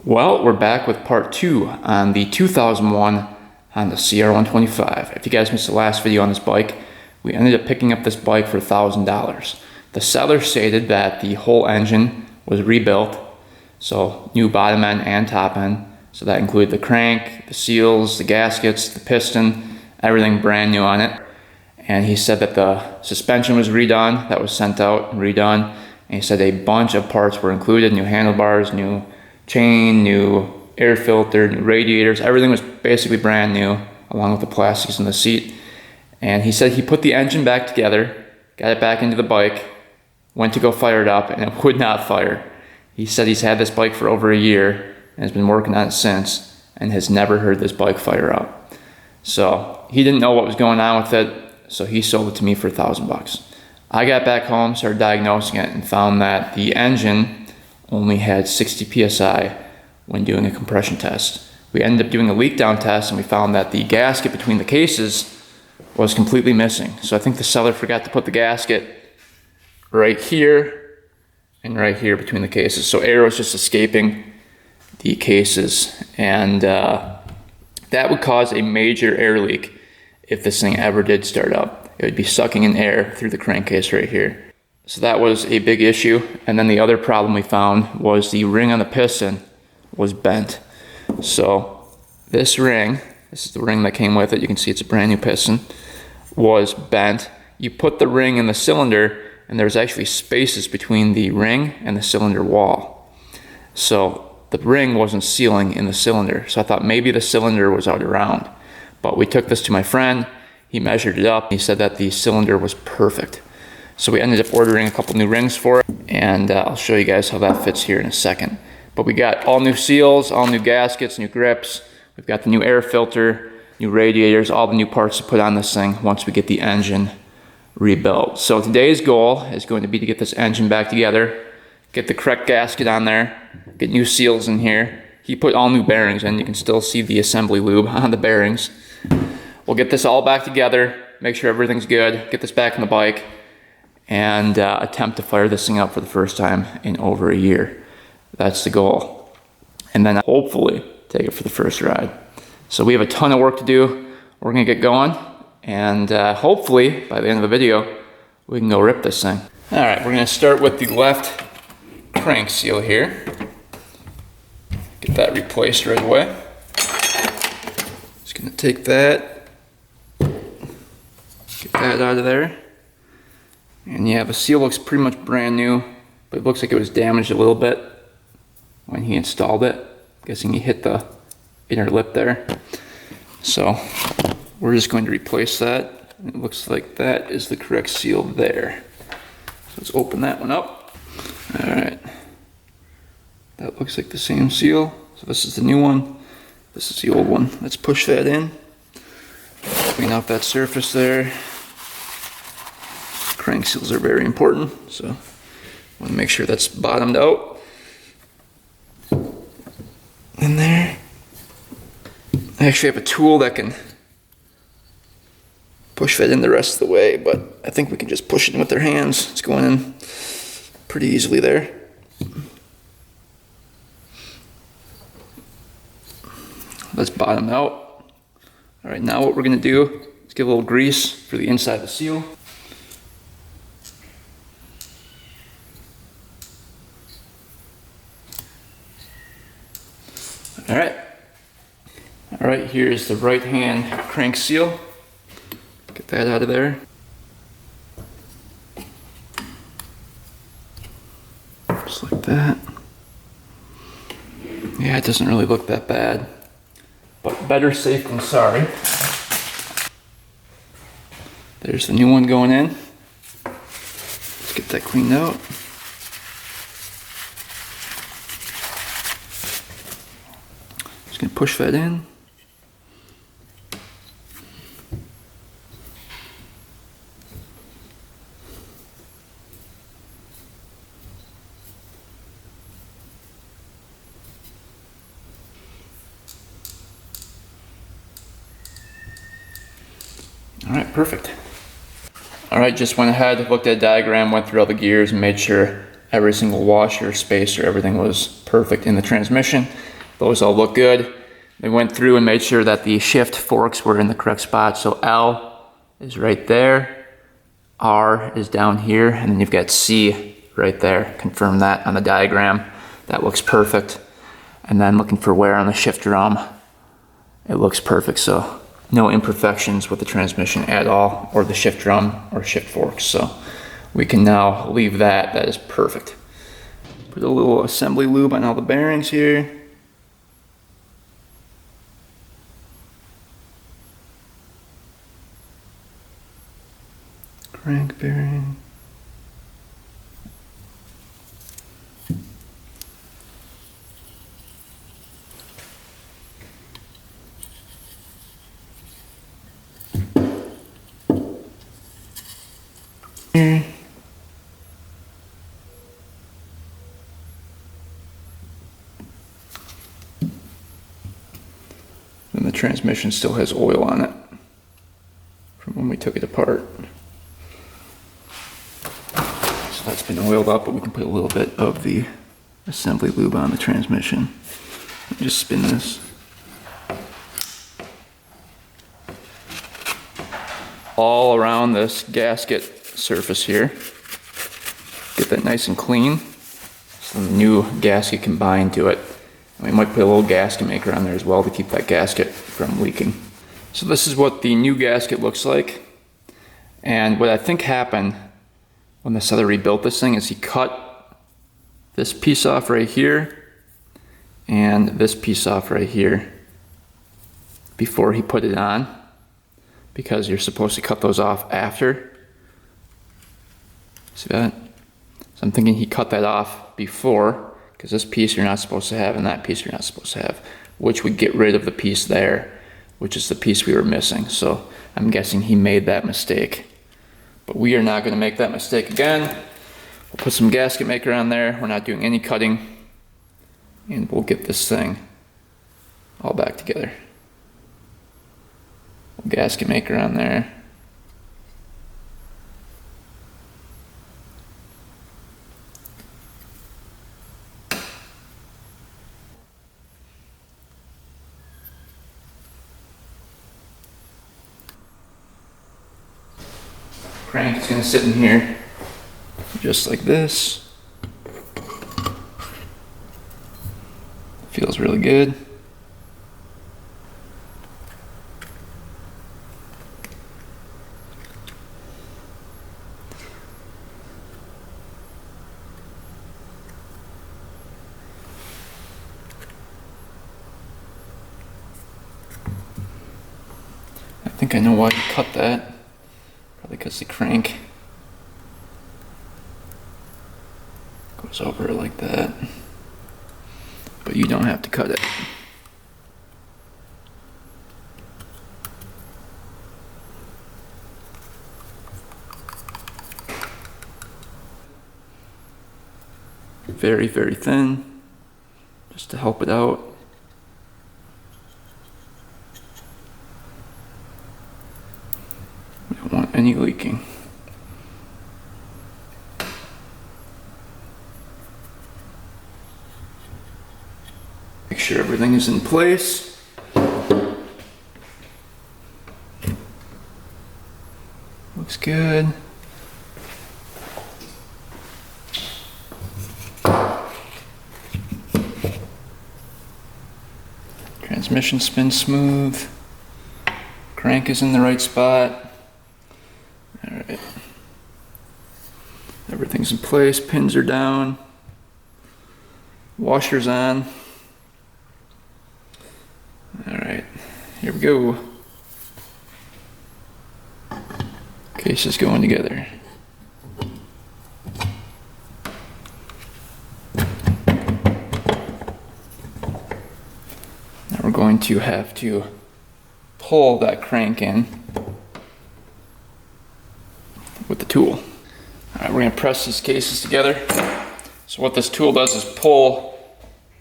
Well, we're back with part 2 on the 2001 Honda CR125. If you guys missed the last video on this bike, we ended up picking up this bike for $1,000. The seller stated that the whole engine was rebuilt, so new bottom end and top end. So that included the crank, the seals, the gaskets, the piston, everything brand new on it. And he said that the suspension was redone, that was sent out and redone. And he said a bunch of parts were included, new handlebars, new chain, new air filter, new radiators, everything was basically brand new, along with the plastics in the seat. And he said he put the engine back together, got it back into the bike, went to go fire it up, and it would not fire. He said he's had this bike for over a year and has been working on it since and has never heard this bike fire up. So he didn't know what was going on with it, so he sold it to me for $1,000. I got back home, started diagnosing it, and found that the engine only had 60 psi when doing a compression test. We ended up doing a leak down test and we found that the gasket between the cases was completely missing. So I think the seller forgot to put the gasket right here and right here between the cases. So air was just escaping the cases, and that would cause a major air leak if this thing ever did start up. It would be sucking in air through the crankcase right here. So that was a big issue. And then the other problem we found was the ring on the piston was bent. So this ring, this is the ring that came with it, you can see it's a brand new piston, was bent. You put the ring in the cylinder and there's actually spaces between the ring and the cylinder wall. So the ring wasn't sealing in the cylinder. So I thought maybe the cylinder was out around. But we took this to my friend, he measured it up, he said that the cylinder was perfect. So we ended up ordering a couple new rings for it, and I'll show you guys how that fits here in a second. But we got all new seals, all new gaskets, new grips. We've got the new air filter, new radiators, all the new parts to put on this thing once we get the engine rebuilt. So today's goal is going to be to get this engine back together, get the correct gasket on there, get new seals in here. He put all new bearings in. You can still see the assembly lube on the bearings. We'll get this all back together, make sure everything's good, get this back on the bike, and attempt to fire this thing up for the first time in over a year. That's the goal. And then hopefully take it for the first ride. So we have a ton of work to do. We're gonna get going, and hopefully by the end of the video, we can go rip this thing. All right, we're gonna start with the left crank seal here. Get that replaced right away. Just gonna take that, get that out of there. And yeah, the seal looks pretty much brand new, but it looks like it was damaged a little bit when he installed it. I'm guessing he hit the inner lip there. So we're just going to replace that. It looks like that is the correct seal there. So let's open that one up. All right. That looks like the same seal. So this is the new one. This is the old one. Let's push that in. Clean out that surface there. Crank seals are very important, so I want to make sure that's bottomed out in there. I actually have a tool that can push that in the rest of the way, but I think we can just push it in with our hands. It's going in pretty easily there. That's bottomed out. All right, now what we're going to do is give a little grease for the inside of the seal. All right, here's the right hand crank seal. Get that out of there. Just like that. Yeah, it doesn't really look that bad, but better safe than sorry. There's the new one going in. Let's get that cleaned out. Just gonna push that in. All right, perfect. All right, just went ahead, looked at a diagram, went through all the gears and made sure every single washer, spacer, everything was perfect. perfect in the transmission. Those all look good. They went through and made sure that the shift forks were in the correct spot. So L is right there, R is down here, and then you've got C right there. Confirm that on the diagram. That looks perfect. And then looking for wear on the shift drum. It looks perfect, so no imperfections with the transmission at all, or the shift drum or shift forks. So we can now leave that. That is perfect. Put a little assembly lube on all the bearings here. Crank bearing. Here. And the transmission still has oil on it from when we took it apart. So that's been oiled up, but we can put a little bit of the assembly lube on the transmission. Just spin this. All around this gasket surface here. Get that nice and clean. So the new gasket can bind to it. And we might put a little gasket maker on there as well to keep that gasket from leaking. So this is what the new gasket looks like. And what I think happened when the seller rebuilt this thing is he cut this piece off right here and this piece off right here before he put it on, because you're supposed to cut those off after. See that? So I'm thinking he cut that off before, because this piece you're not supposed to have and that piece you're not supposed to have, which would get rid of the piece there, which is the piece we were missing. So I'm guessing he made that mistake. But we are not going to make that mistake again. We'll put some gasket maker on there. We're not doing any cutting. And we'll get this thing all back together. Gasket maker on there. Crank is going to sit in here just like this. Feels really good. I think I know why you cut that. Probably because the crank goes over like that. But you don't have to cut it. Very, very thin, just to help it out. We don't want any leaking. Make sure everything is in place. Looks good. Transmission spins smooth. Crank is in the right spot. Alright. Everything's in place, pins are down. Washer's on. Alright, here we go. Case is going together. Now we're going to have to pull that crank in with the tool. Alright, we're going to press these cases together. So what this tool does is pull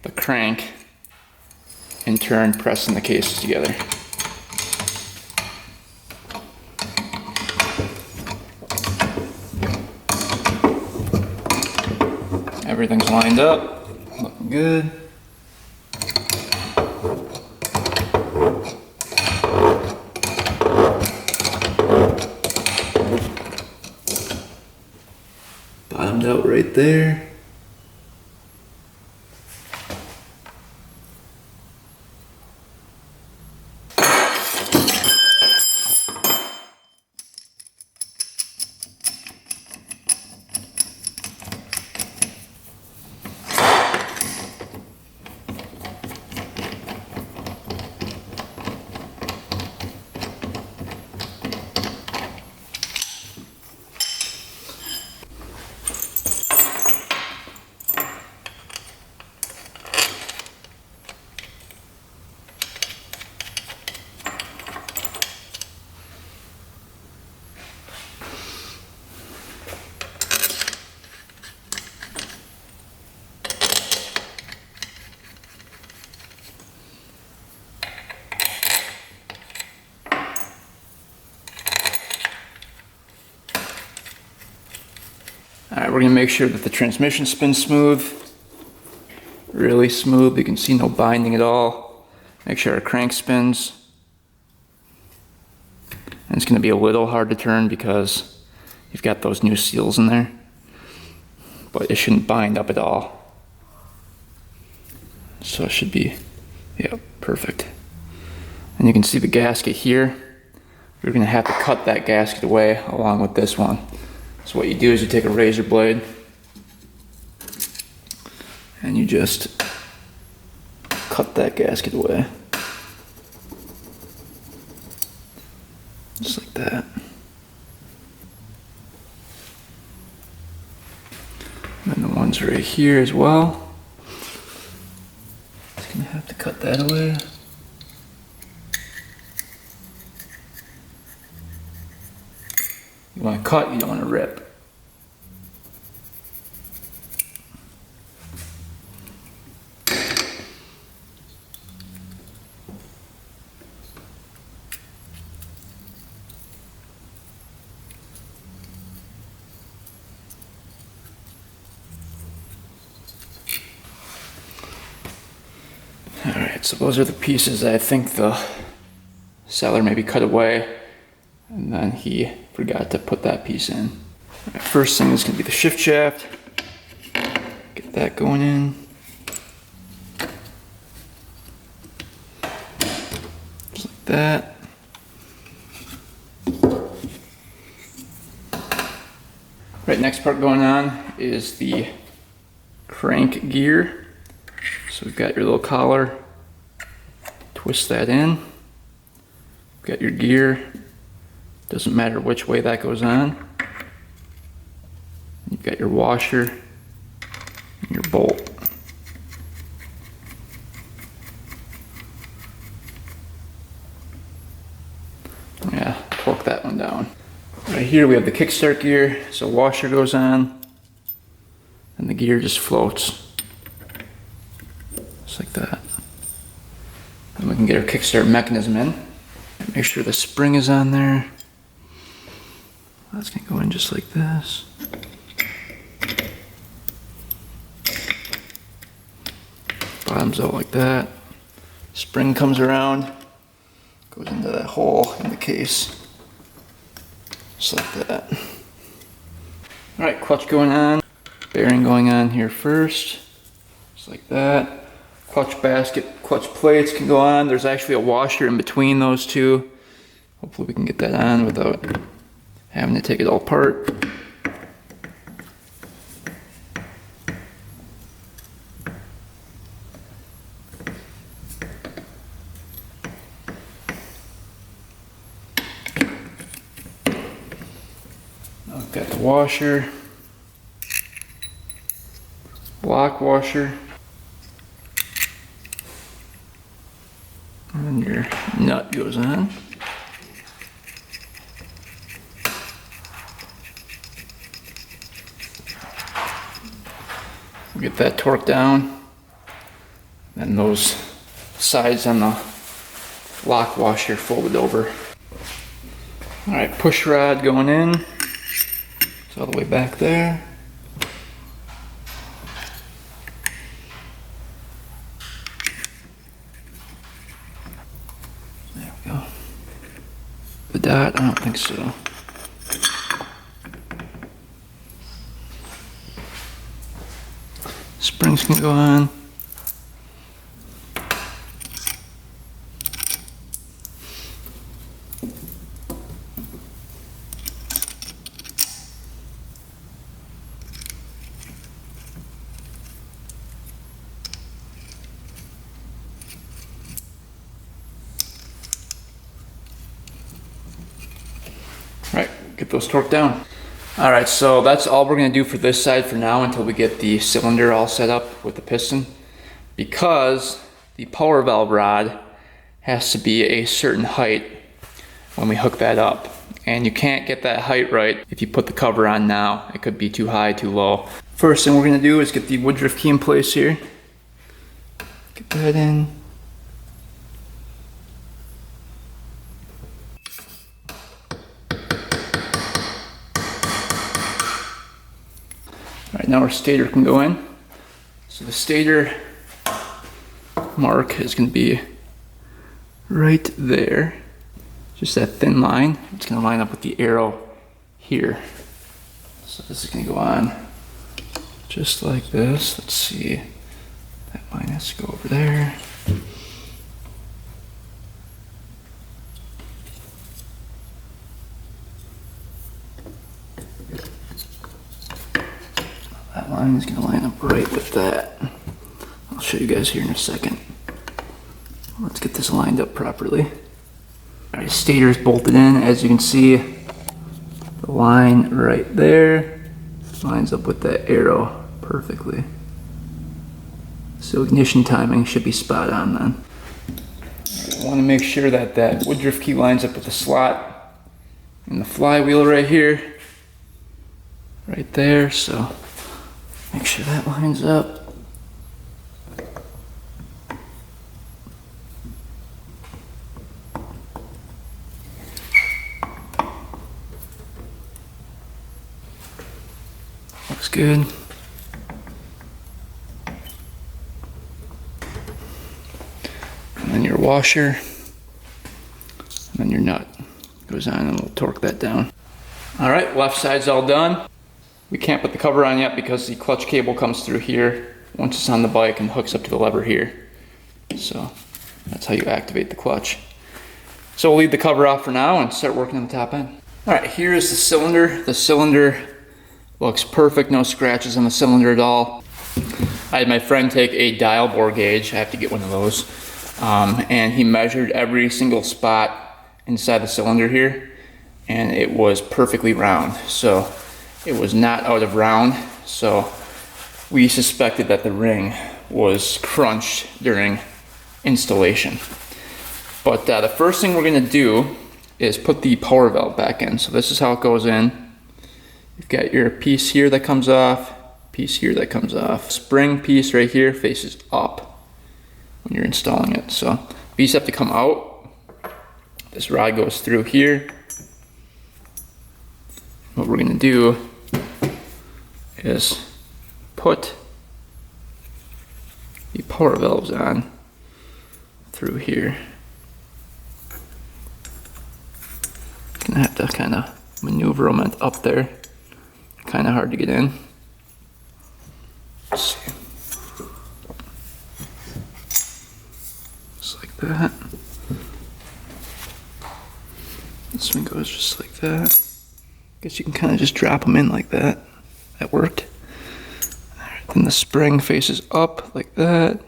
the crank, in turn pressing the cases together. Everything's lined up. Looking good. Bottomed out right there. Alright, we're going to make sure that the transmission spins smooth, really smooth. You can see no binding at all. Make sure our crank spins. And it's going to be a little hard to turn because you've got those new seals in there. But it shouldn't bind up at all. So it should be, yeah, perfect. And you can see the gasket here. We're going to have to cut that gasket away along with this one. So what you do is you take a razor blade and you just cut that gasket away. Just like that. And then the ones right here as well. Just gonna have to cut that away. You want to cut, you don't want to rip. Alright, so those are the pieces I think the seller maybe cut away. And then he forgot to put that piece in. Right, first thing is going to be the shift shaft. Get that going in. Just like that. Right, next part going on is the crank gear. So we've got your little collar. Twist that in. We've got your gear. Doesn't matter which way that goes on. You've got your washer and your bolt. Yeah, torque that one down. Right here we have the kickstart gear. So washer goes on and the gear just floats. Just like that. And we can get our kickstart mechanism in. Make sure the spring is on there. That's gonna go in just like this. Bottoms out like that. Spring comes around, goes into that hole in the case. Just like that. Alright, clutch going on. Bearing going on here first. Just like that. Clutch basket, clutch plates can go on. There's actually a washer in between those two. Hopefully we can get that on without having to take it all apart. I've got the washer, block washer, and your nut goes on. We'll get that torqued down. And those sides on the lock washer folded over. Alright, push rod going in. It's all the way back there. dot? I don't think so. Springs can go on. Right, get those torqued down. All right, so that's all we're gonna do for this side for now until we get the cylinder all set up with the piston, because the power valve rod has to be a certain height when we hook that up. And you can't get that height right if you put the cover on now. It could be too high, too low. First thing we're gonna do is get the woodruff key in place here. Get that in. All right, now our stator can go in. So the stator mark is going to be right there. Just that thin line. It's going to line up with the arrow here. So this is going to go on just like this. Let's see. That line has to go over there. That line is going to line up right with that. I'll show you guys here in a second. Let's get this lined up properly. Alright, stator is bolted in. As you can see, the line right there lines up with that arrow perfectly. So ignition timing should be spot on then. I want to make sure that that woodruff key lines up with the slot and the flywheel right here. Right there, so make sure that lines up. Looks good. And then your washer, and then your nut goes on, and we'll torque that down. All right, left side's all done. We can't put the cover on yet because the clutch cable comes through here once it's on the bike and hooks up to the lever here. So that's how you activate the clutch. So we'll leave the cover off for now and start working on the top end. All right, here is the cylinder. The cylinder looks perfect, no scratches on the cylinder at all. I had my friend take a dial bore gauge, I have to get one of those, and he measured every single spot inside the cylinder here, and it was perfectly round. So it was not out of round, so we suspected that the ring was crunched during installation. But the first thing we're gonna do is put the power valve back in. So this is how it goes in. You've got your piece here that comes off, piece here that comes off. Spring piece right here faces up when you're installing it. So these have to come out. This rod goes through here. What we're gonna do is put the power valves on through here. Gonna have to kind of maneuver them up there. Kind of hard to get in. Let's see. Just like that. This one goes just like that. Guess you can kind of just drop them in like that. That worked. Alright, then the spring faces up like that.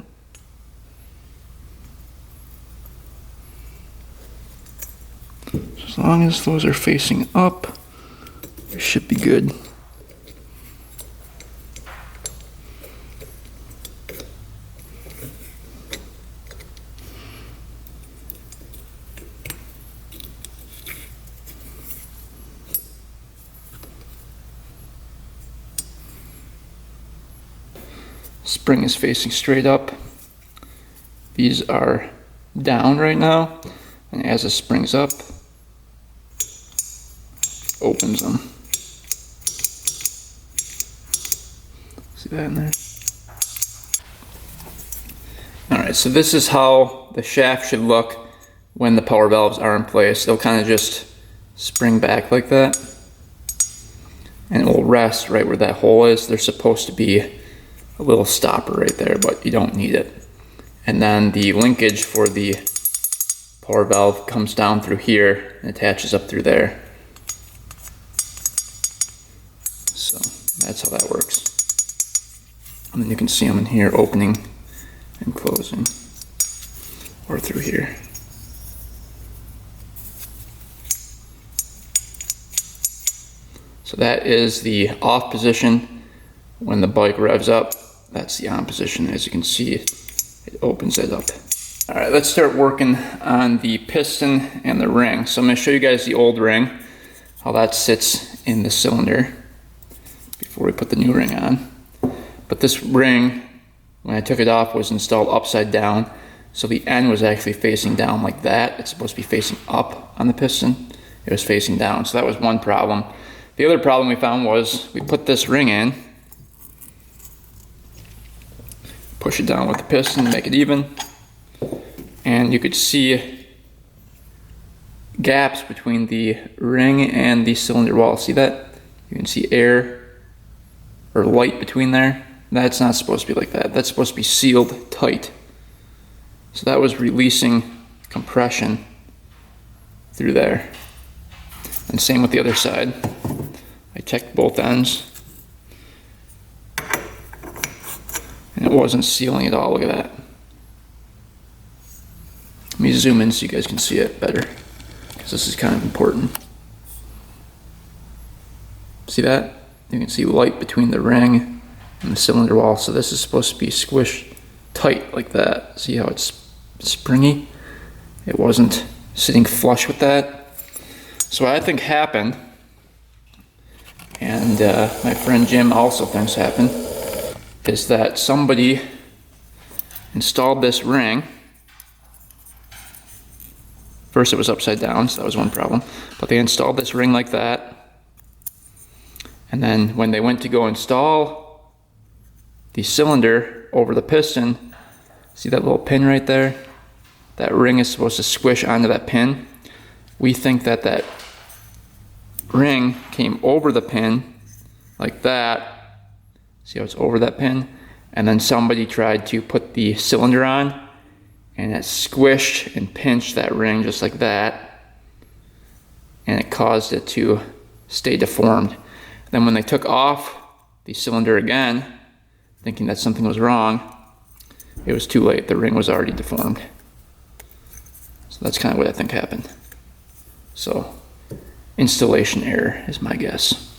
As long as those are facing up, it should be good. Spring is facing straight up. These are down right now, and as it springs up, opens them. See that in there? Alright, so this is how the shaft should look when the power valves are in place. They'll kind of just spring back like that, and it will rest right where that hole is. There's supposed to be a little stopper right there, but you don't need it. And then the linkage for the power valve comes down through here and attaches up through there. So that's how that works. And then you can see them in here opening and closing, or through here. So that is the off position. When the bike revs up, that's the on position. As you can see, it opens it up. All right, let's start working on the piston and the ring. So I'm gonna show you guys the old ring, how that sits in the cylinder before we put the new ring on. But this ring, when I took it off, was installed upside down. So the end was actually facing down like that. It's supposed to be facing up on the piston. It was facing down, so that was one problem. The other problem we found was we put this ring in, push it down with the piston to make it even, and you could see gaps between the ring and the cylinder wall. See that? You can see air or light between there. That's not supposed to be like that. That's supposed to be sealed tight. So that was releasing compression through there. And same with the other side. I checked both ends, and it wasn't sealing at all. Look at that. Let me zoom in so you guys can see it better, because this is kind of important. See that? You can see light between the ring and the cylinder wall. So this is supposed to be squished tight like that. See how it's springy? It wasn't sitting flush with that. So what I think happened, and my friend Jim also thinks happened, is that somebody installed this ring. First it was upside down, so that was one problem. But they installed this ring like that. And then when they went to go install the cylinder over the piston, see that little pin right there? That ring is supposed to squish onto that pin. We think that that ring came over the pin like that. See how it's over that pin? And then somebody tried to put the cylinder on, and it squished and pinched that ring just like that, and it caused it to stay deformed. Then when they took off the cylinder again, thinking that something was wrong, it was too late. The ring was already deformed. So that's kind of what I think happened. So installation error is my guess.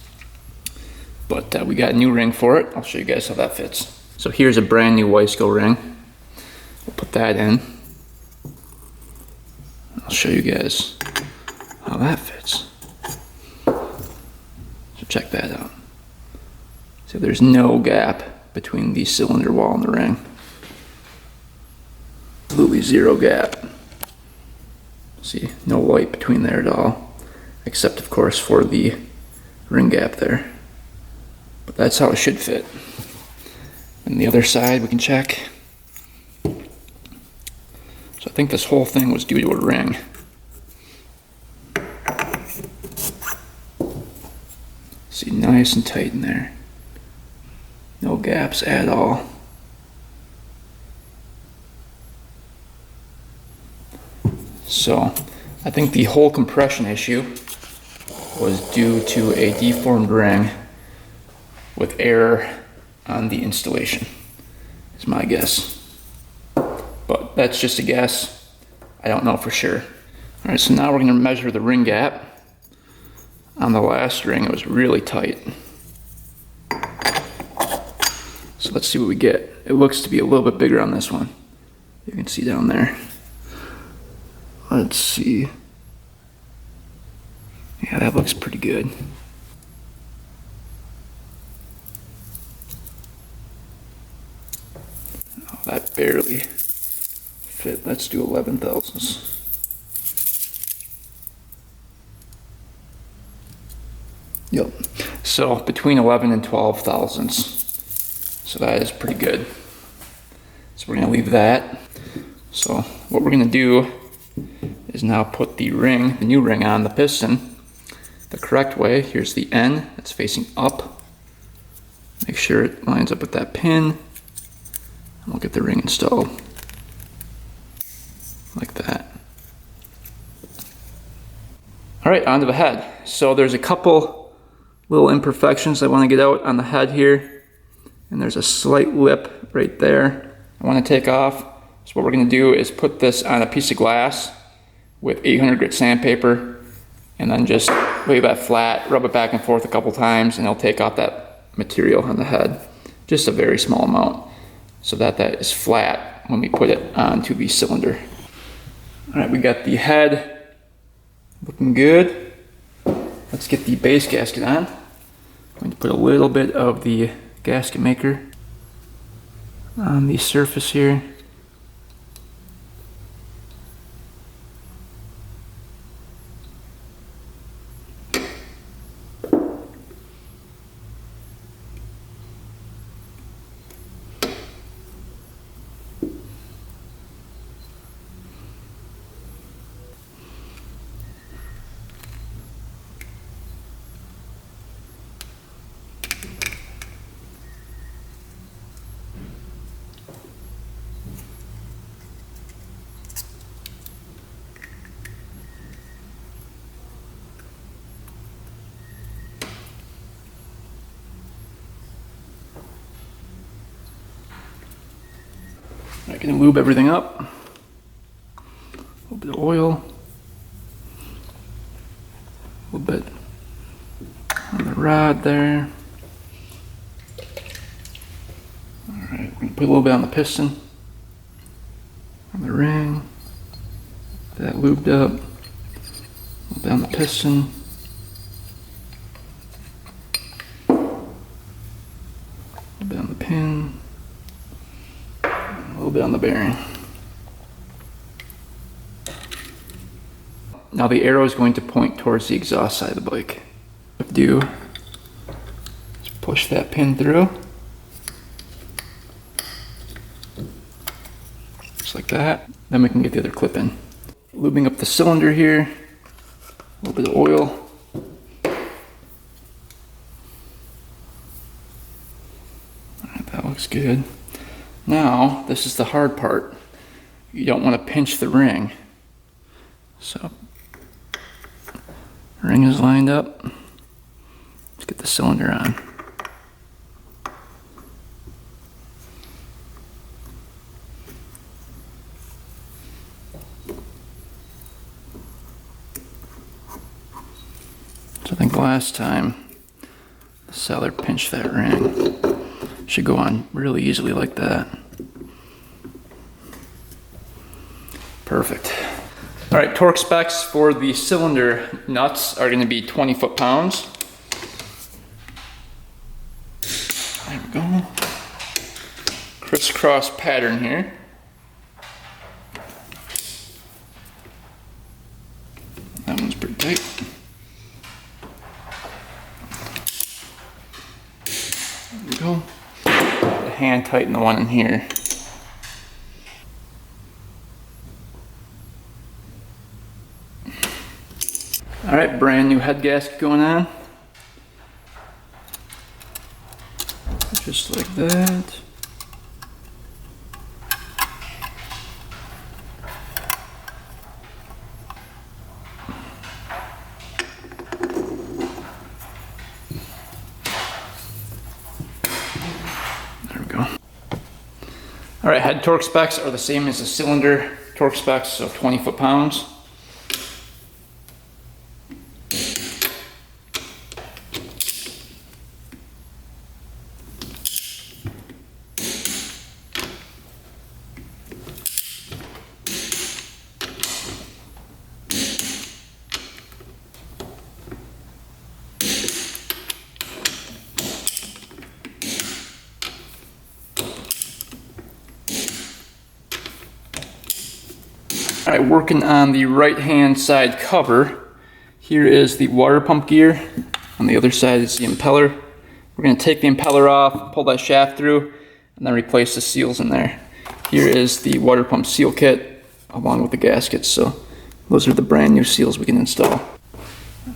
But we got a new ring for it. I'll show you guys how that fits. So here's a brand new Wiseco ring. We'll put that in. I'll show you guys how that fits. So check that out. So there's no gap between the cylinder wall and the ring. Absolutely zero gap. See, no light between there at all, except of course for the ring gap there. But that's how it should fit. And the other side we can check. So I think this whole thing was due to a ring. See, nice and tight in there. No gaps at all. So I think the whole compression issue was due to a deformed ring with error on the installation, is my guess. But that's just a guess. I don't know for sure. All right, so now we're going to measure the ring gap. On the last ring, it was really tight. So let's see what we get. It looks to be a little bit bigger on this one. You can see down there. Let's see. Yeah, that looks pretty good. Oh, that barely fit. Let's do 11 thousandths. Yep. So between 11 and 12 thousandths. So that is pretty good. So we're going to leave that. So what we're going to do is now put the ring, the new ring on the piston, the correct way. Here's the N that's facing up. Make sure it lines up with that pin. And we'll get the ring installed like that. All right, onto the head. So there's a couple little imperfections I want to get out on the head here. And there's a slight lip right there I want to take off. So what we're going to do is put this on a piece of glass with 800 grit sandpaper and then just lay that flat, rub it back and forth a couple times, and it'll take off that material on the head. Just a very small amount so that that is flat when we put it onto the cylinder. All right, we got the head looking good. Let's get the base gasket on. I'm going to put a little bit of the gasket maker on the surface here. I'm going to lube everything up. A little bit of oil. A little bit on the rod there. Alright, we're going to put a little bit on the piston. On the ring. Get that lubed up. A little bit on the piston. A little bit on the pin. A little bit on the bearing. Now the arrow is going to point towards the exhaust side of the bike. What to do is push that pin through. Just like that. Then we can get the other clip in. Lubing up the cylinder here. A little bit of oil. Alright, that looks good. Now, this is the hard part. You don't want to pinch the ring. So, ring is lined up. Let's get the cylinder on. So I think last time the seller pinched that ring. Should go on really easily like that. Perfect. All right, torque specs for the cylinder nuts are going to be 20 foot-pounds. There we go. Crisscross pattern here. That one's pretty tight. There we go. Hand tighten the one in here. All right, brand new head gasket going on. Just like that. All right, head torque specs are the same as the cylinder torque specs, so 20 foot-pounds. All right, working on the right-hand side cover. Here is the water pump gear. On the other side is the impeller. We're going to take the impeller off, pull that shaft through, and then replace the seals in there. Here is the water pump seal kit, along with the gaskets. So those are the brand new seals we can install. All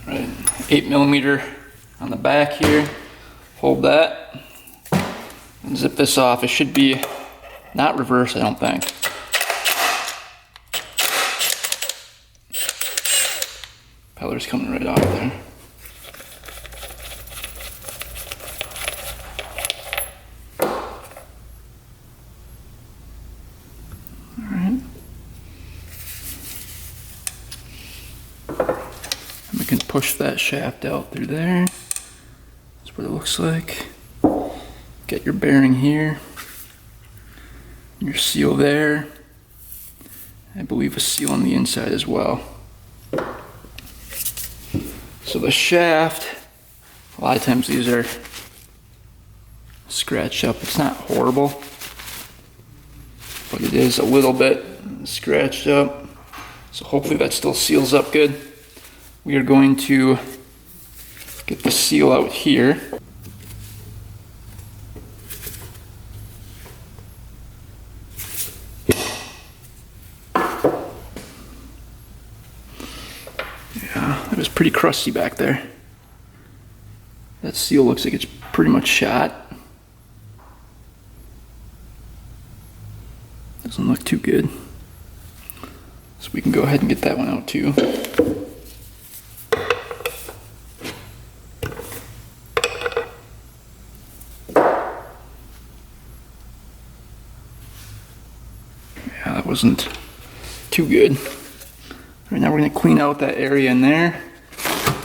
right, 8mm on the back here. Hold that and zip this off. It should be not reverse, I don't think. Impeller's coming right off there. Alright. And we can push that shaft out through there. That's what it looks like. Get your bearing here. Your seal there. I believe a seal on the inside as well. So the shaft, a lot of times these are scratched up. It's not horrible, but it is a little bit scratched up. So hopefully that still seals up good. We are going to get the seal out here. It was pretty crusty back there. That seal looks like it's pretty much shot. Doesn't look too good. So we can go ahead and get that one out too. Yeah, that wasn't too good. Right now we're going to clean out that area in there.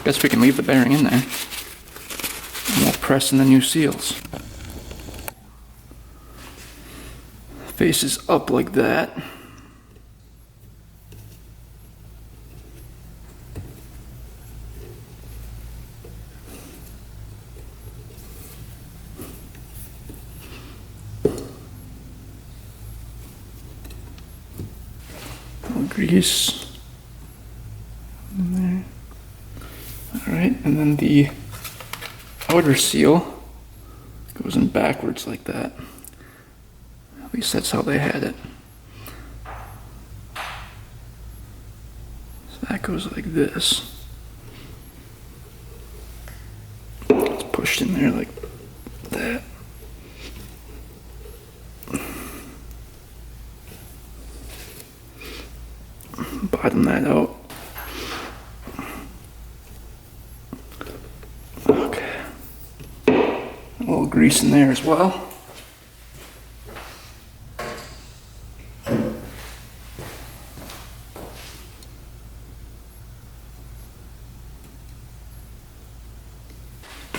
Guess we can leave the bearing in there. And we'll press in the new seals. Faces up like that. Grease. In there. Alright, and then the outer seal goes in backwards like that. At least that's how they had it. So that goes like this. It's pushed in there like that. Bottom that out. Okay. A little grease in there as well.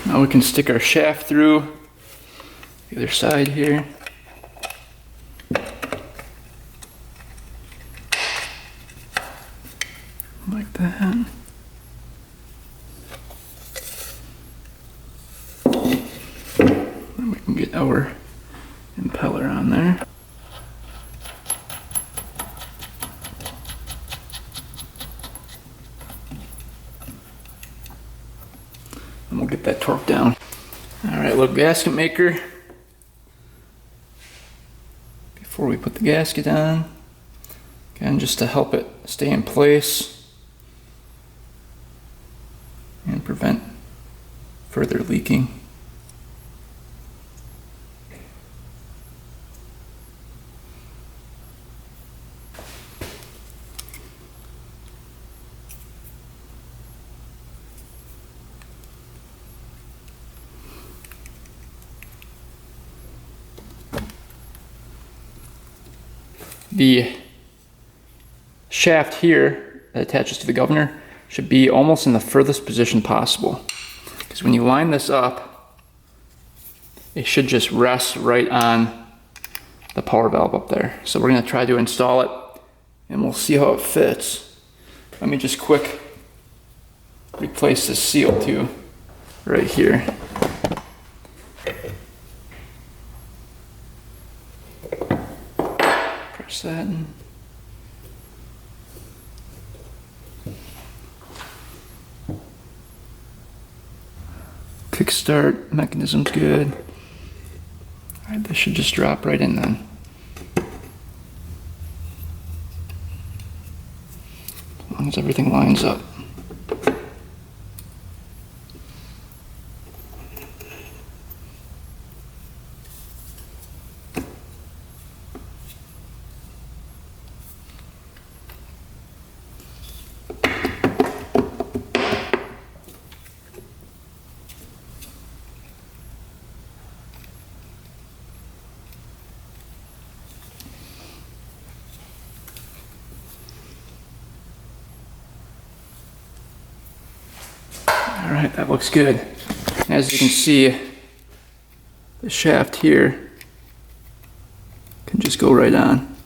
Now we can stick our shaft through the other side here. Like that. Then we can get our impeller on there. And we'll get that torque down. Alright, little gasket maker. Before we put the gasket on, again, just to help it stay in place and prevent further leaking. The shaft here that attaches to the governor should be almost in the furthest position possible, because when you line this up, it should just rest right on the power valve up there. So we're going to try to install it and we'll see how it fits. Let me just quick replace this seal too right here. Press that in. Kickstart mechanism's good. Alright, this should just drop right in then. As long as everything lines up. Alright, that looks good. As you can see, the shaft here can just go right on.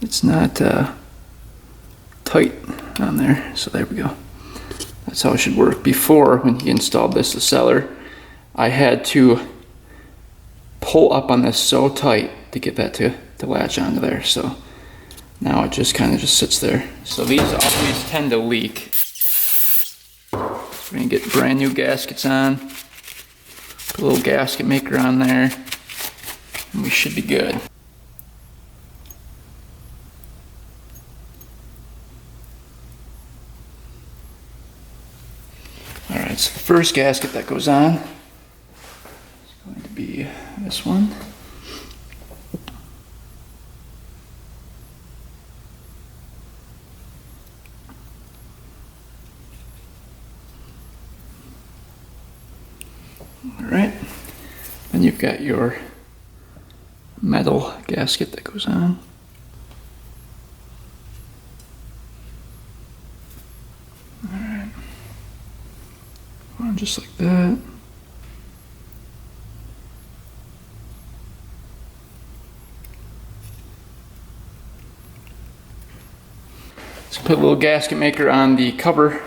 It's not tight on there, so there we go. That's how it should work. Before, when he installed this, the seller, I had to pull up on this so tight to get that to latch onto there. So now it just kind of just sits there. So these always tend to leak. So we're gonna get brand new gaskets on, put a little gasket maker on there, and we should be good. Alright, so the first gasket that goes on is going to be this one. Alright, then you've got your metal gasket that goes on. Alright, on just like that. Let's put a little gasket maker on the cover.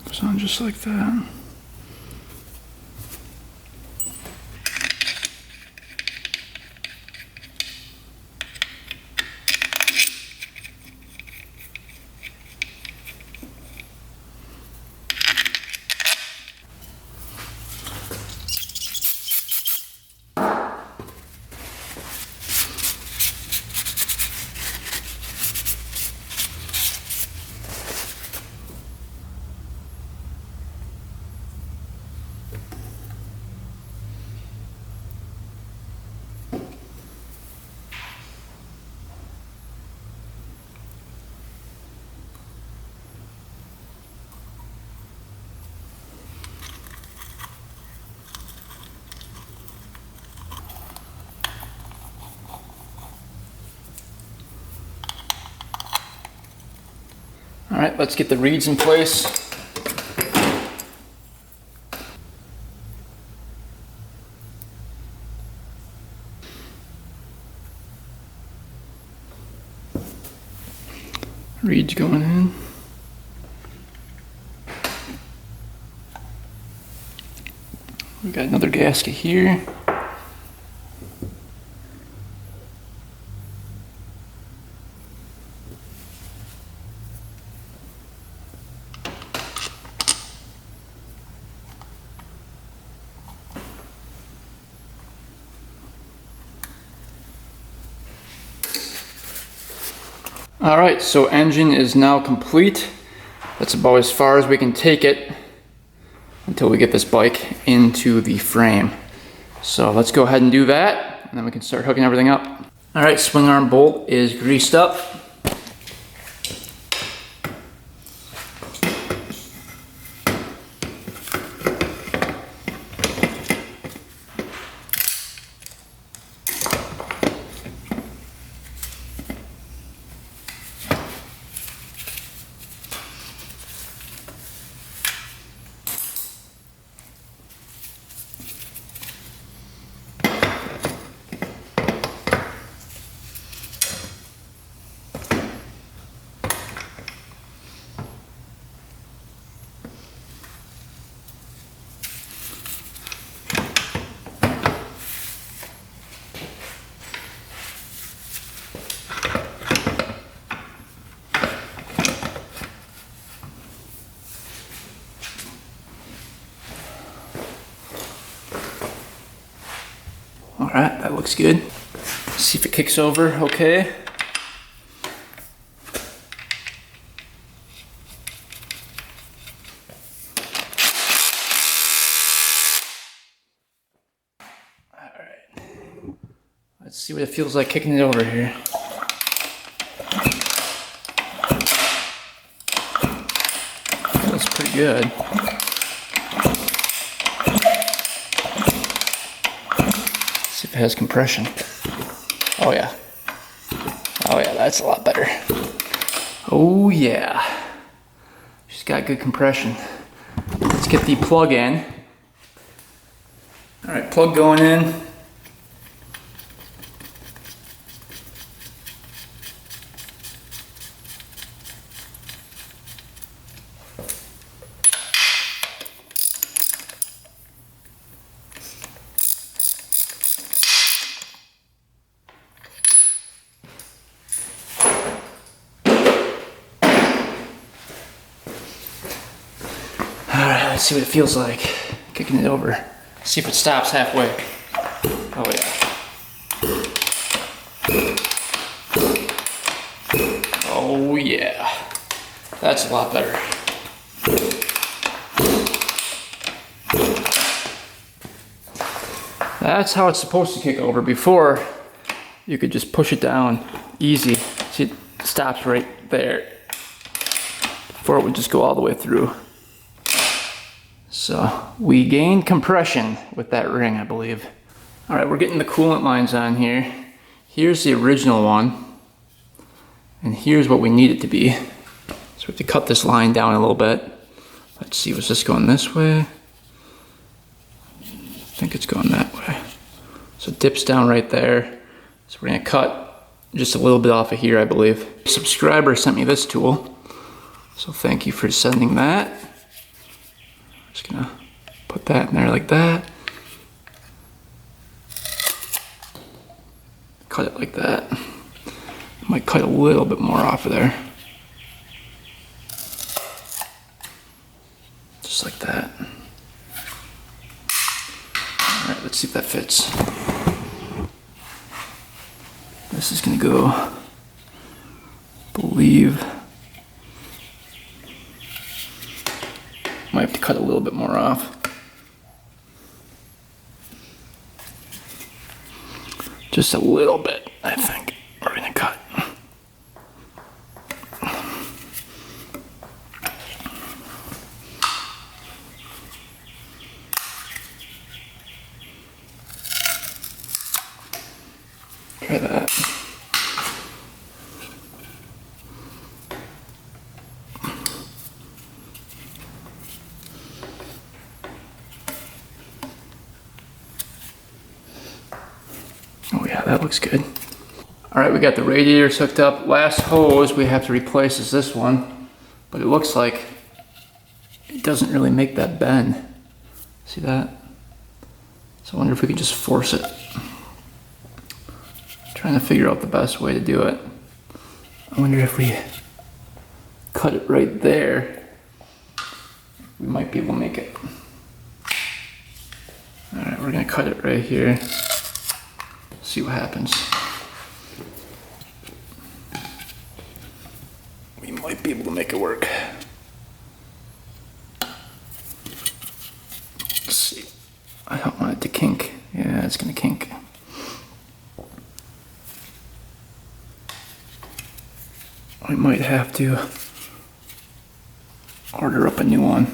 Goes on just like that. All right, let's get the reeds in place. Reeds going in. We got another gasket here. All right, so engine is now complete. That's about as far as we can take it until we get this bike into the frame. So let's go ahead and do that, and then we can start hooking everything up. All right, swing arm bolt is greased up. All right, that looks good. See if it kicks over okay. see what it feels like kicking it over here. Feels pretty good. See if it has compression. Oh yeah. Oh yeah, that's a lot better. Oh yeah. She's got good compression. Let's get the plug in. All right, plug going in. Alright, let's see what it feels like kicking it over. See if it stops halfway. Oh yeah. Oh yeah. That's a lot better. That's how it's supposed to kick over. Before, you could just push it down easy. See, it stops right there. Before it would just go all the way through. So we gained compression with that ring, I believe. All right, we're getting the coolant lines on here. Here's the original one. And here's what we need it to be. So we have to cut this line down a little bit. Let's see, was this going this way? I think it's going that way. So it dips down right there. So we're gonna cut just a little bit off of here, I believe. A subscriber sent me this tool. So thank you for sending that. Just gonna put that in there like that. Cut it like that. Might cut a little bit more off of there. Just like that. All right, let's see if that fits. This is gonna go, I believe, might have to cut a little bit more off. Just a little bit, I think, we're gonna cut. Try that. Oh yeah, that looks good. All right, we got the radiators hooked up. Last hose we have to replace is this one, but it looks like it doesn't really make that bend. See that? So I wonder if we could just force it. Trying to figure out the best way to do it. I wonder if we cut it right there, we might be able to make it. All right, we're gonna cut it right here. See what happens. We might be able to make it work. Let's see. I don't want it to kink. Yeah, it's gonna kink. We might have to order up a new one.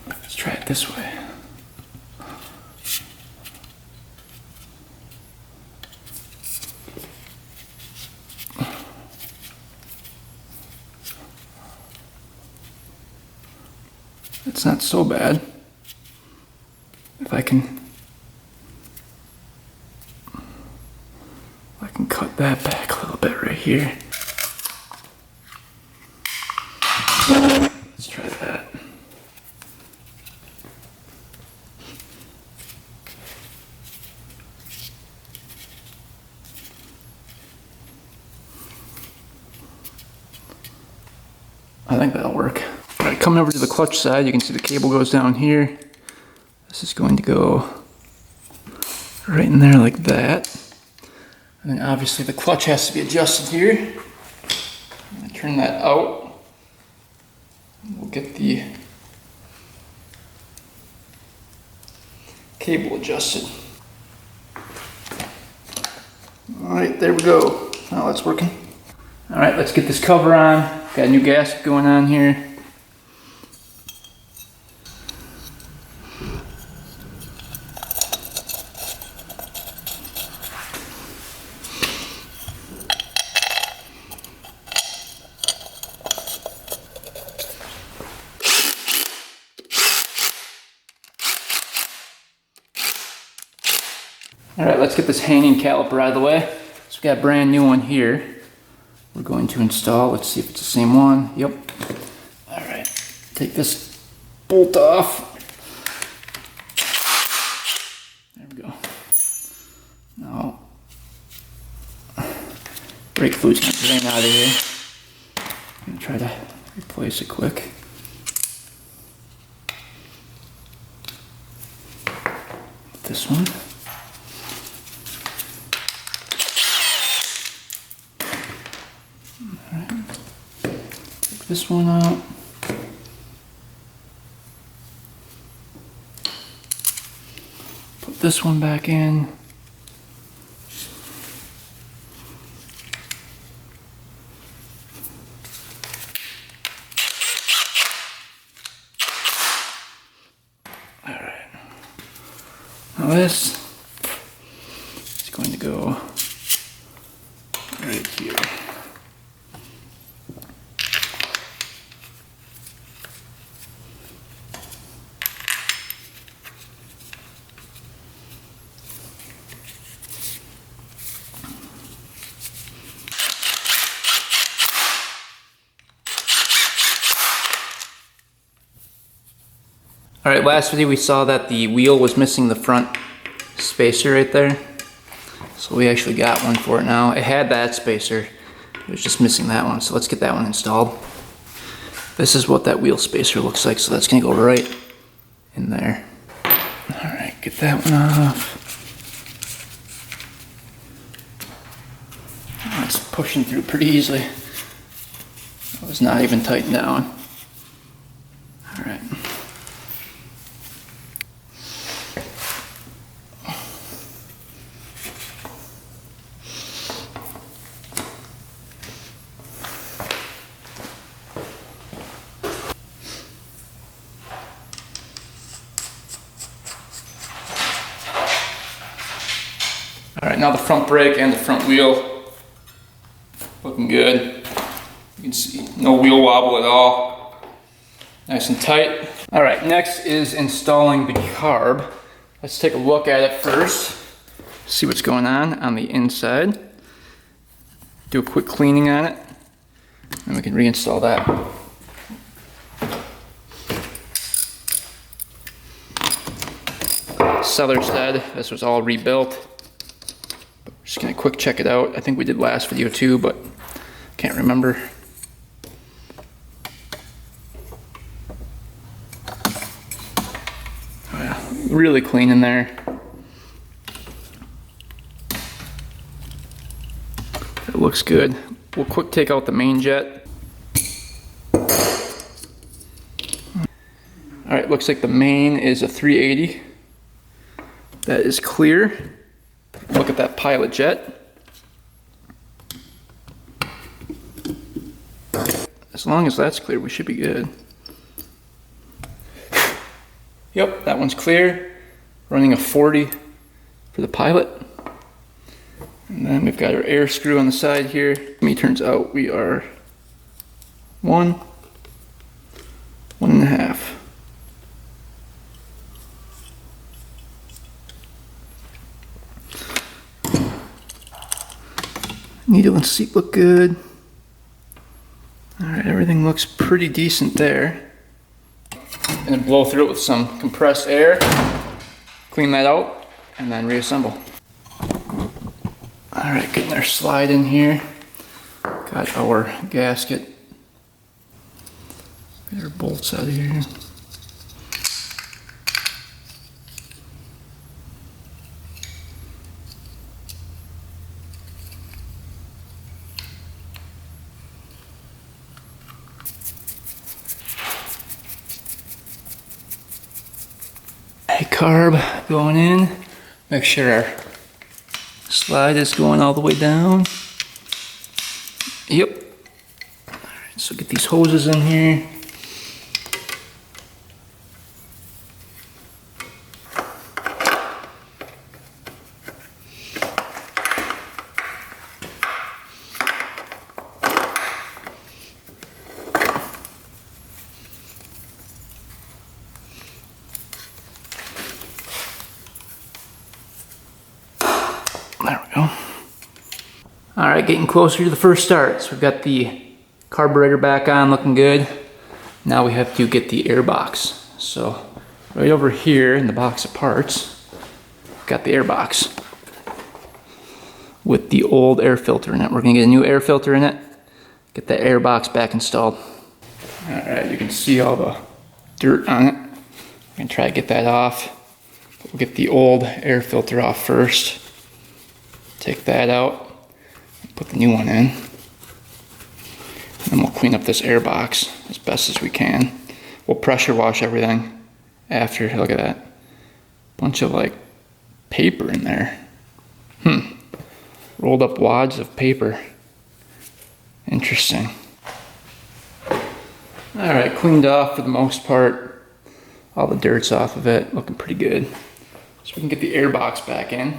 Let's try it this way. It's not so bad. If I can cut that back a little bit right here. Let's try that. I think that'll work. All right, coming over to the clutch side, you can see the cable goes down here. This is going to go right in there like that. And then obviously the clutch has to be adjusted here. I'm gonna turn that out. We'll get the cable adjusted. Alright, there we go. Now that's working. Alright, let's get this cover on. Got a new gasket going on here. Alright, let's get this hanging caliper out of the way. So we got a brand new one here. We're going to install. Let's see if it's the same one. Yep. Alright, take this bolt off. There we go. Now, brake fluid's going to drain out of here. I'm going to try to replace it quick. This one. This one out. Put this one back in. All right. Now this is going to go right here. Alright, last video we saw that the wheel was missing the front spacer right there. So we actually got one for it now. It had that spacer, it was just missing that one. So let's get that one installed. This is what that wheel spacer looks like, so that's gonna go right in there. Alright, get that one off. Oh, it's pushing through pretty easily. It was not even tightened down. Alright. Alright, now the front brake and the front wheel looking good. You can see no wheel wobble at all. Nice and tight. Alright, next is installing the carb. Let's take a look at it first. See what's going on the inside. Do a quick cleaning on it. And we can reinstall that. Seller said this was all rebuilt. Just gonna quick check it out. I think we did last video too, but can't remember. Oh yeah, really clean in there. It looks good. We'll quick take out the main jet. Alright, looks like the main is a 380. That is clear. Look at that pilot jet. As long as that's clear, we should be good. Yep, that one's clear. Running a 40 for the pilot. And then we've got our air screw on the side here. Turns out we are 1.5. Needle and seat look good. Alright, everything looks pretty decent there. Gonna blow through it with some compressed air, clean that out, and then reassemble. Alright, getting our slide in here. Got our gasket. Get our bolts out of here. carb going in. Make sure our slide is going all the way down. Yep. All right, so get these hoses in here. There we go. All right, getting closer to the first start. So we've got the carburetor back on, looking good. Now we have to get the airbox. So right over here in the box of parts, got the airbox with the old air filter in it. We're gonna get a new air filter in it, get the airbox back installed. All right, you can see all the dirt on it. I'm gonna try to get that off. We'll get the old air filter off first. Take that out, put the new one in, and then we'll clean up this air box as best as we can. We'll pressure wash everything after. Look at that. Bunch of like paper in there. Rolled up wads of paper. Interesting. All right, cleaned off for the most part. All the dirt's off of it, looking pretty good. So we can get the air box back in.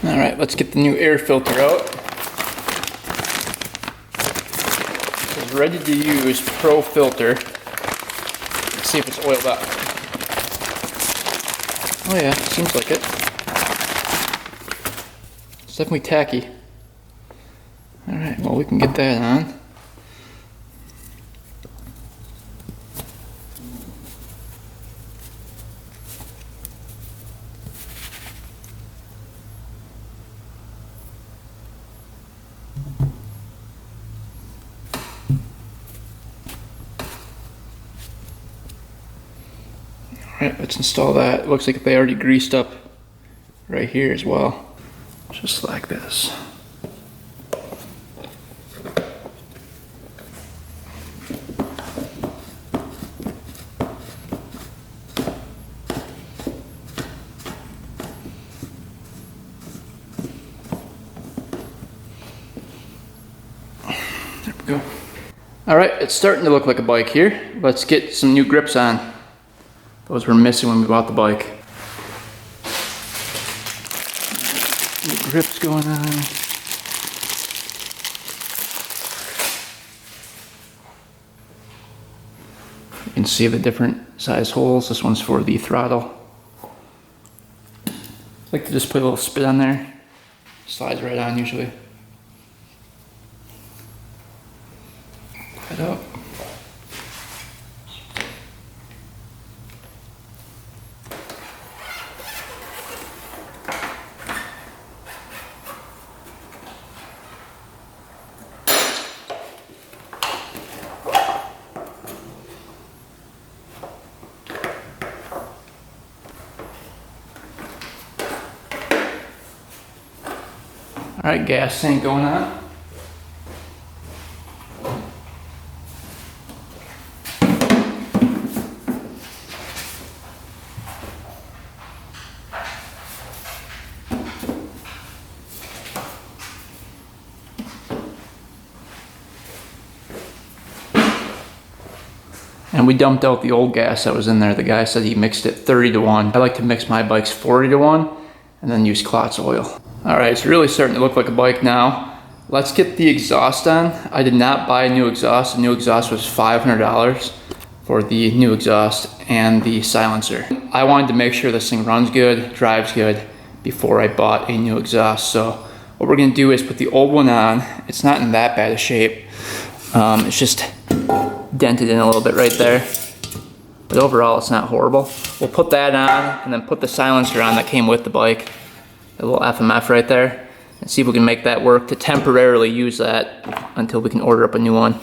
All right, let's get the new air filter out. It's ready to use Pro filter. Let's see if it's oiled up. Oh yeah, seems like it. It's definitely tacky. All right, well we can get that on. Alright, let's install that. It looks like they already greased up right here as well. Just like this. There we go. Alright, it's starting to look like a bike here. Let's get some new grips on. Those were missing when we bought the bike. New grips going on. You can see the different size holes. This one's for the throttle. I like to just put a little spit on there. Slides right on usually. Put it up. All right, gas tank going on. and we dumped out the old gas that was in there. The guy said he mixed it 30 to 1. I like to mix my bikes 40 to 1 and then use Klotz oil. All right, it's really starting to look like a bike now. Let's get the exhaust on. I did not buy a new exhaust. The new exhaust was $500 for the new exhaust and the silencer. I wanted to make sure this thing runs good, drives good before I bought a new exhaust. So what we're gonna do is put the old one on. It's not in that bad a shape. It's just dented in a little bit right there. But overall, it's not horrible. We'll put that on and then put the silencer on that came with the bike. A little FMF right there. And see if we can make that work to temporarily use that until we can order up a new one.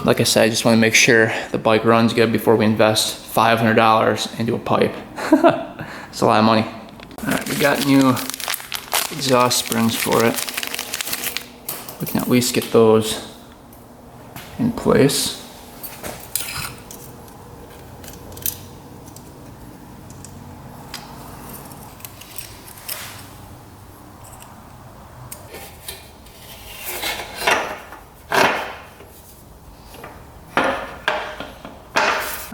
Like I said, I just wanna make sure the bike runs good before we invest $500 into a pipe. It's a lot of money. All right, we got new exhaust springs for it. We can at least get those in place.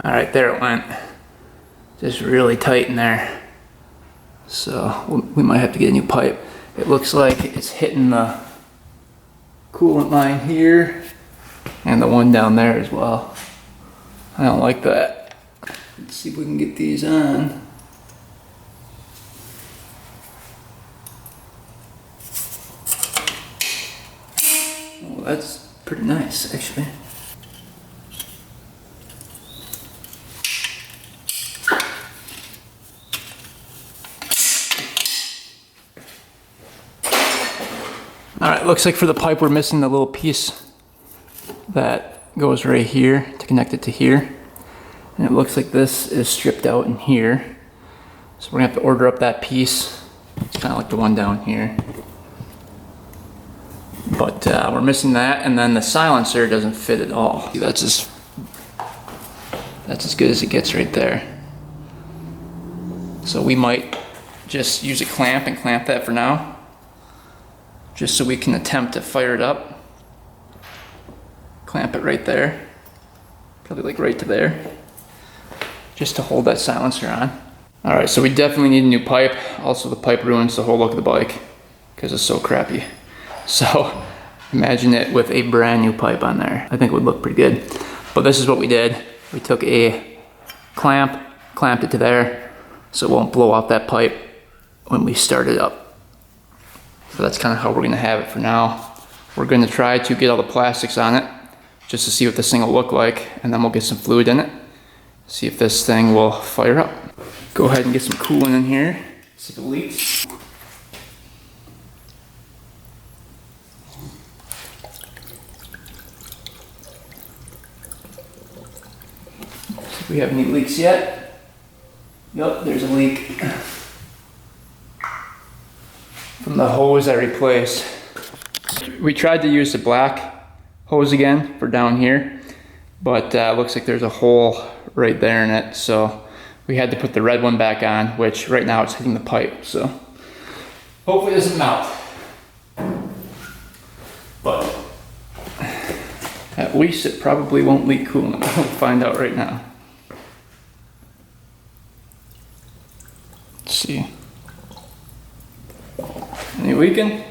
All right, there it went. Just really tight in there. So we might have to get a new pipe. It looks like it's hitting the coolant line here and the one down there as well. I don't like that. Let's see if we can get these on. Oh, that's pretty nice, actually. All right, looks like for the pipe we're missing the little piece that goes right here to connect it to here. And it looks like this is stripped out in here. So we're gonna have to order up that piece. It's kind of like the one down here. But we're missing that, and then the silencer doesn't fit at all. See, that's as good as it gets right there. So we might just use a clamp and clamp that for now, just so we can attempt to fire it up. Clamp it right there, probably like right to there, just to hold that silencer on. All right, so we definitely need a new pipe. Also, the pipe ruins the whole look of the bike because it's so crappy. So imagine it with a brand new pipe on there. I think it would look pretty good. But this is what we did. We took a clamp, clamped it to there so it won't blow off that pipe when we start it up. So that's kind of how we're gonna have it for now. We're gonna try to get all the plastics on it just to see what this thing will look like, and then we'll get some fluid in it. See if this thing will fire up. Go ahead and get some coolant in here, see if it leaks. See if we have any leaks yet. Yep, there's a leak from the hose I replaced. We tried to use the black hose again for down here, but looks like there's a hole right there in it, so we had to put the red one back on, which right now it's hitting the pipe, so hopefully it doesn't melt. But at least it probably won't leak coolant. We'll find out right now. Let's see. Any leaking?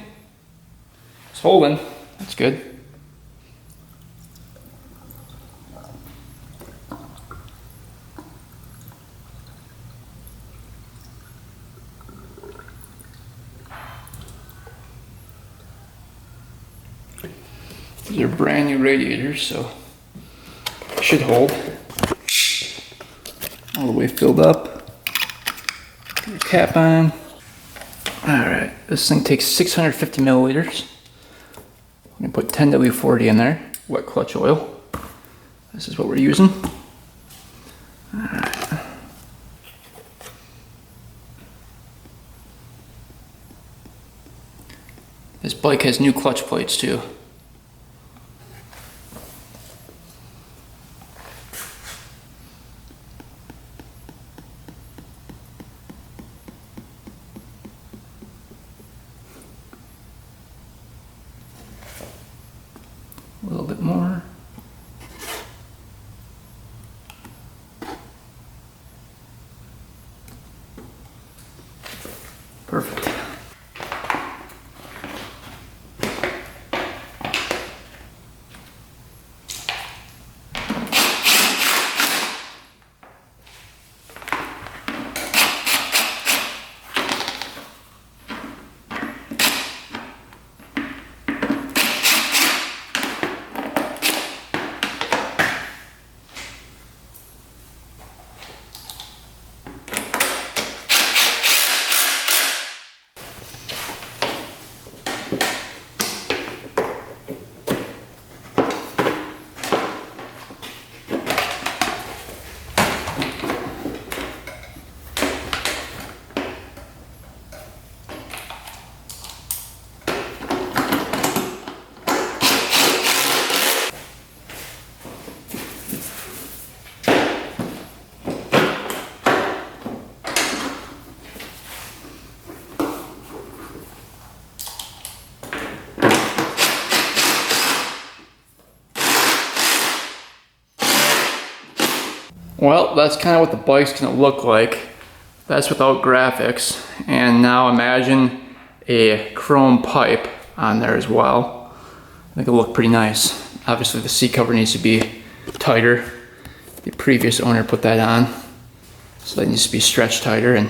It's holding. That's good. These are brand new radiators, so it should hold. All the way filled up. Get your cap on. Alright, this thing takes 650 milliliters. I'm gonna put 10W40 in there, wet clutch oil. This is what we're using. Alright. This bike has new clutch plates too. A little bit more. Well, that's kind of what the bike's gonna look like. That's without graphics. And now imagine a chrome pipe on there as well. I think it'll look pretty nice. Obviously the seat cover needs to be tighter. The previous owner put that on. So that needs to be stretched tighter, and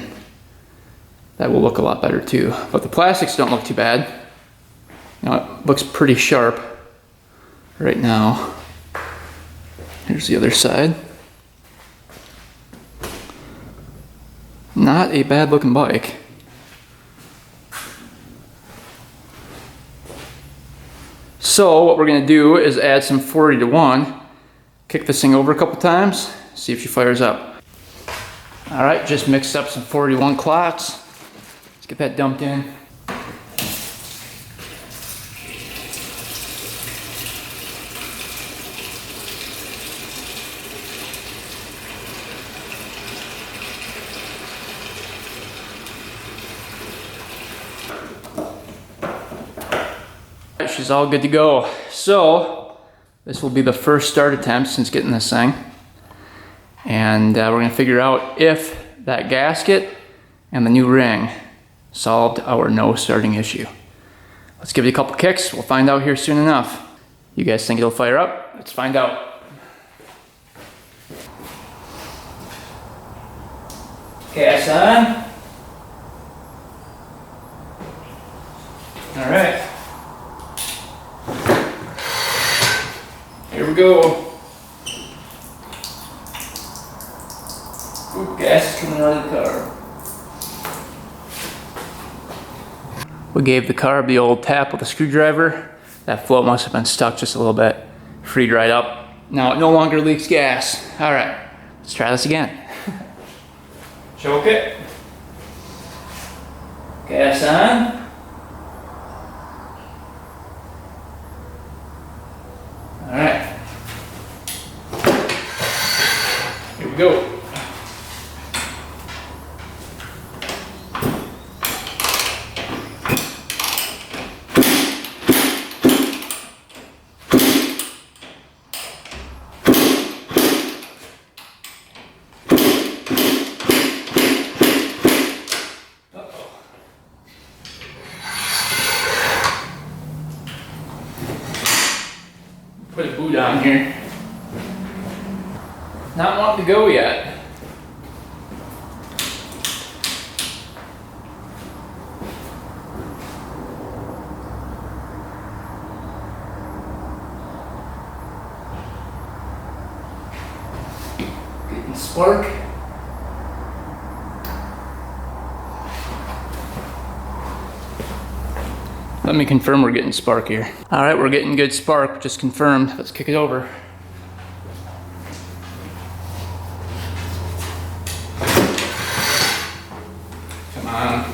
that will look a lot better too. But the plastics don't look too bad. You know, it looks pretty sharp right now. Here's the other side. Not a bad looking bike. So what we're gonna do is add some 40 to 1, kick this thing over a couple times, see if she fires up. All right, just mixed up some 41 clots. Let's get that dumped in. She's all good to go. So this will be the first start attempt since getting this thing. And we're gonna figure out if that gasket and the new ring solved our no starting issue. Let's give it a couple kicks. We'll find out here soon enough. You guys think it'll fire up? Let's find out. Gas on. All right. Here we go. Ooh, gas is coming out of the carb. We gave the carb the old tap with a screwdriver. That float must have been stuck just a little bit. Freed right up. Now it no longer leaks gas. All right, let's try this again. Choke it. Gas on. All right. Here we go. Put a boot on here. Not wanting to go yet. Getting spark. Let me confirm we're getting spark here. All right, we're getting good spark, just confirmed. Let's kick it over. Come on.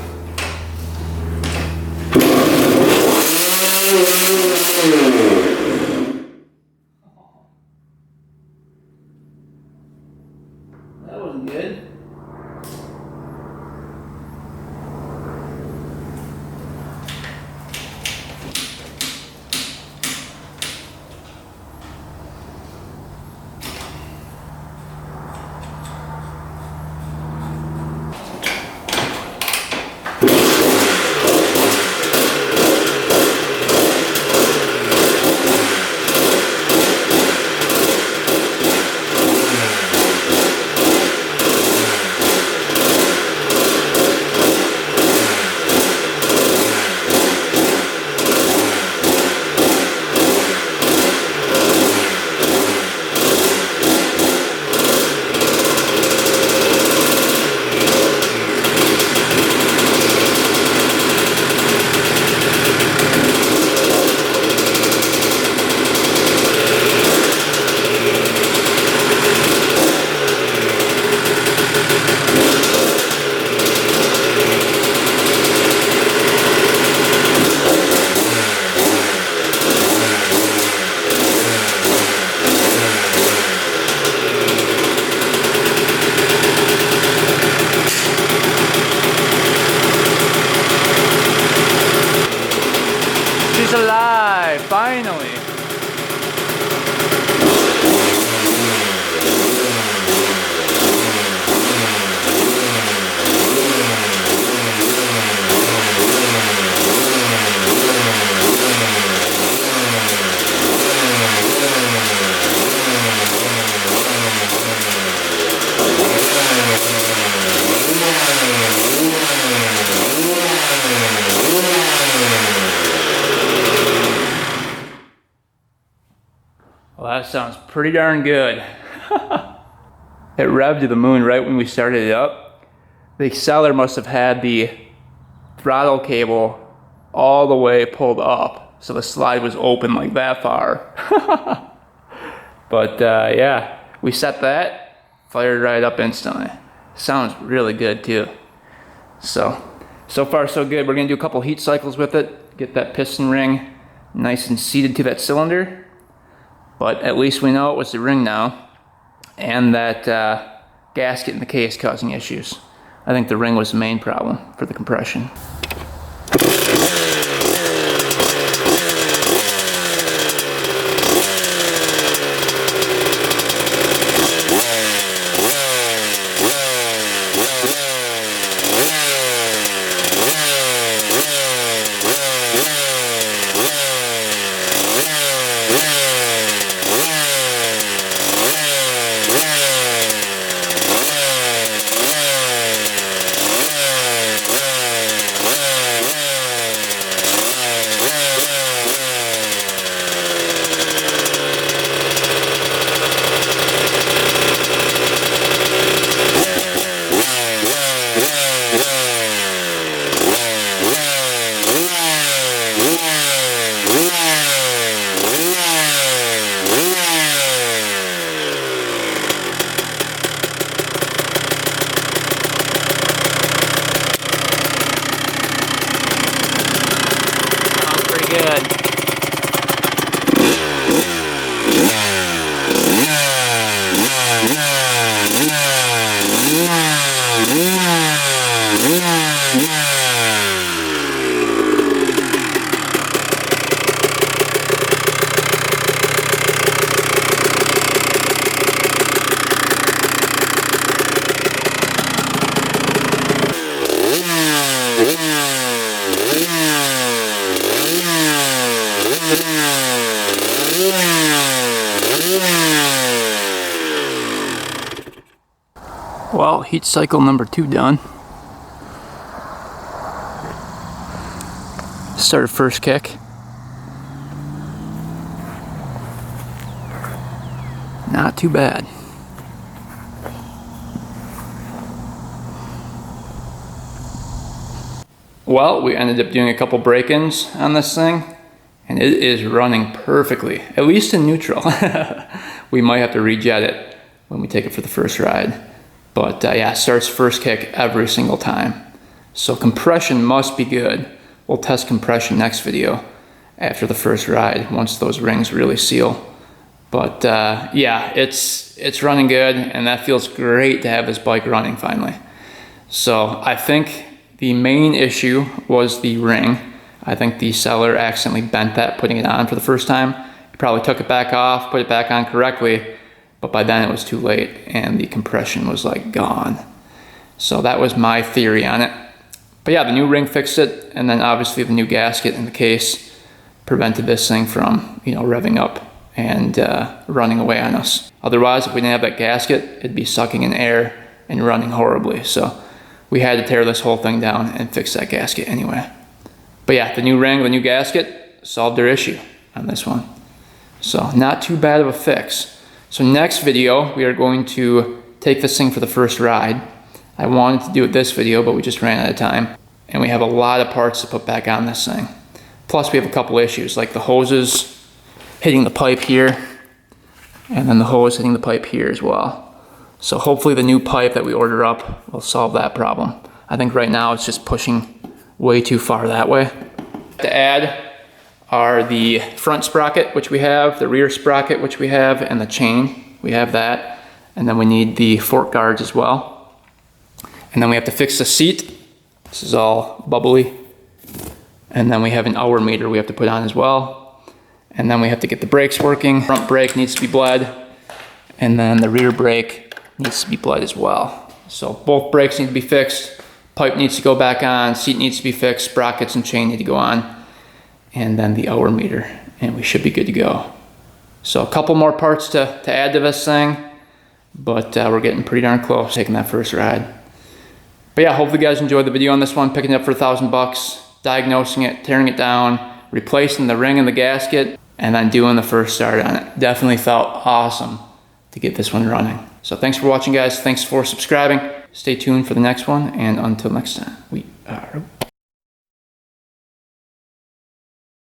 That wasn't good. Well, that sounds pretty darn good. It revved to the moon right when we started it up. The seller must have had the throttle cable all the way pulled up, so the slide was open like that far. But yeah, we set that, fired right up instantly. Sounds really good too. So far so good. We're gonna do a couple heat cycles with it, get that piston ring nice and seated to that cylinder. But at least we know it was the ring now, and that gasket in the case causing issues. I think the ring was the main problem for the compression. Well, heat cycle number 2 done. Started first kick. Not too bad. Well, we ended up doing a couple break-ins on this thing, and it is running perfectly, at least in neutral. We might have to rejet it when we take it for the first ride. But yeah, starts first kick every single time. So compression must be good. We'll test compression next video after the first ride, once those rings really seal. But yeah, it's running good, and that feels great to have this bike running finally. So I think the main issue was the ring. I think the seller accidentally bent that putting it on for the first time. He probably took it back off, put it back on correctly, but by then it was too late and the compression was like gone. So that was my theory on it. But yeah, the new ring fixed it, and then obviously the new gasket in the case prevented this thing from, you know, revving up and running away on us. Otherwise, if we didn't have that gasket, it'd be sucking in air and running horribly. So we had to tear this whole thing down and fix that gasket anyway. But yeah, the new ring, the new gasket solved their issue on this one. So not too bad of a fix. So next video, we are going to take this thing for the first ride. I wanted to do it this video, but we just ran out of time. And we have a lot of parts to put back on this thing. Plus we have a couple issues, like the hoses hitting the pipe here, and then the hose hitting the pipe here as well. So hopefully the new pipe that we order up will solve that problem. I think right now it's just pushing way too far that way. To add are the front sprocket, which we have, the rear sprocket, which we have, and the chain. We have that. And then we need the fork guards as well. And then we have to fix the seat. This is all bubbly. And then we have an hour meter we have to put on as well. And then we have to get the brakes working. Front brake needs to be bled. And then the rear brake needs to be bled as well. So both brakes need to be fixed. Pipe needs to go back on. Seat needs to be fixed. Sprockets and chain need to go on. And then the hour meter, and we should be good to go. So a couple more parts to add to this thing, but we're getting pretty darn close taking that first ride. But yeah, hopefully you guys enjoyed the video on this one, picking it up for $1,000, diagnosing it, tearing it down, replacing the ring and the gasket, and then doing the first start on it. Definitely felt awesome to get this one running. So thanks for watching, guys. Thanks for subscribing. Stay tuned for the next one, and until next time, we are out.